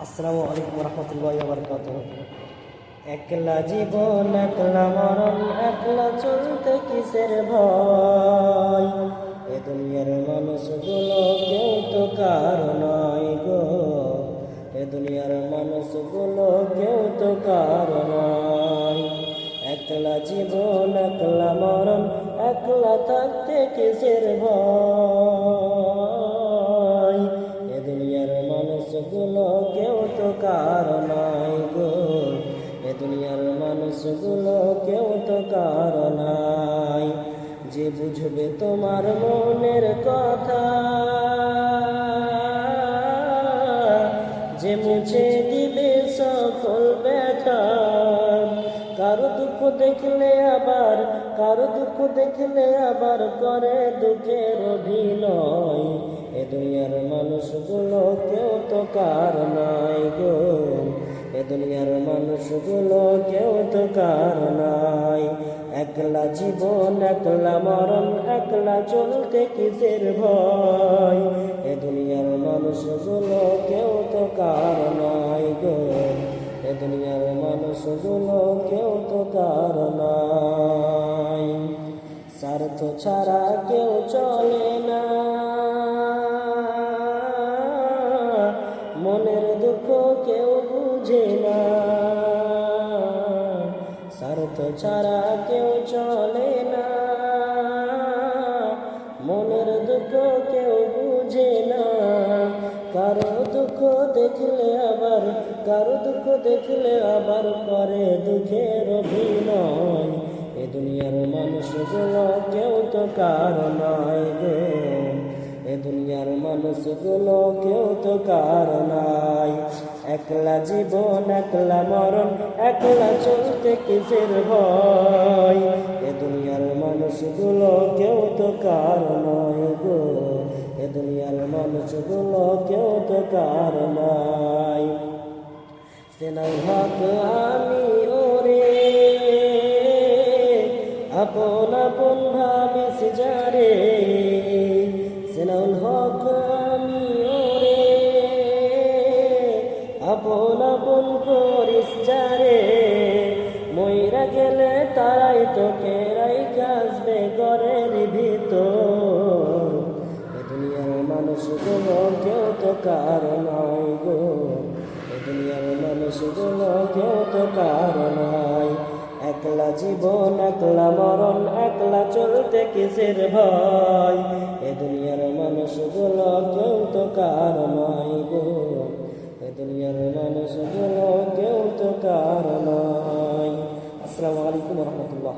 আসসালামু আলাইকুম রহমতুল্লাহি ওয়া বারাকাতুহু। একলা জীবন একলা মরণ, একলা চলতে কিসের ভয়? এ দুনিয়ার মানুষগুলো কেউ তো কারো নয় গো, এ দুনিয়ার মানুষগুলো কেউ তো কারো নয়। একলা জীবন একলা মরণ, একলা থাকতে কিসের ভয়? এ দুনিয়ার মানুষগুলো কেউ তো কারো নয় গো, এ দুনিয়ার মানুষগুলো কেউ তো কারো নাই। যে বুঝবে তোমার মনের কথা, যে মুছে দিবে সকল ব্যথা। কারো দুঃখ দেখলে আবার, কারো দুঃখ দেখলে আবার করে দুঃখের অভিনয়। এ দুনিয়ার মানুষগুলো কেউ তো কারো নয় গো, এ দুনিয়ার মানুষগুলো কেউ তো কারো নয়। একলা জীবন একলা মরণ, একলা চলতে কিসের ভয়? এ দুনিয়ার মানুষগুলো কেউ তো কারো নয় গো, এ দুনিয়ার মানুষগুলো কেউ তো কারো নয়। স্বার্থ ছাড়া কেউ চলে না, মনের দুঃখ কেউ বুঝে না। স্বার্থ ছাড়া কেউ চলে না, মনের দুঃখ কেউ বুঝে না। কারো দুঃখ দেখলে আবার, কারো দুঃখ দেখলে আবার করে দুঃখের অভিনয়। এ দুনিয়ার মানুষগুলো কেউ তো কারো নয় গো, এ দুনিয়ার মানুষগুলো কেউ তো কারো নাই। একলা জীবন একলা মরণ, একলা চলতে কিসের ভয়? এ দুনিয়ার মানুষগুলো কেউ তো কারো নয় গো, এ দুনিয়ার মানুষগুলো কেউ তো কারো নাই। সেনাই হক আমি ওরে, আপন আপন ভাবিস যারে। সেনাউল হক আমি ওরে, আপন আপন করিস যারে। মইরা গেলে তারাই তোকে রাইখা আসবে ঘরের ভিতর। এ দুনিয়ার মানুষগুলো কেউ তো কারো নয় গো, এ দুনিয়ার মানুষগুলো কেউ তো কারো নয়। একলা জীবন একলা মরণ, একলা চলতে কিসের ভয়? এ দুনিয়ার মানুষগুলো কেউ তো কারো নয় গো, এ দুনিয়ার মানুষগুলো কেউ তো কারো নয়। আসসালামু আলাইকুম রহমতুল্লাহ।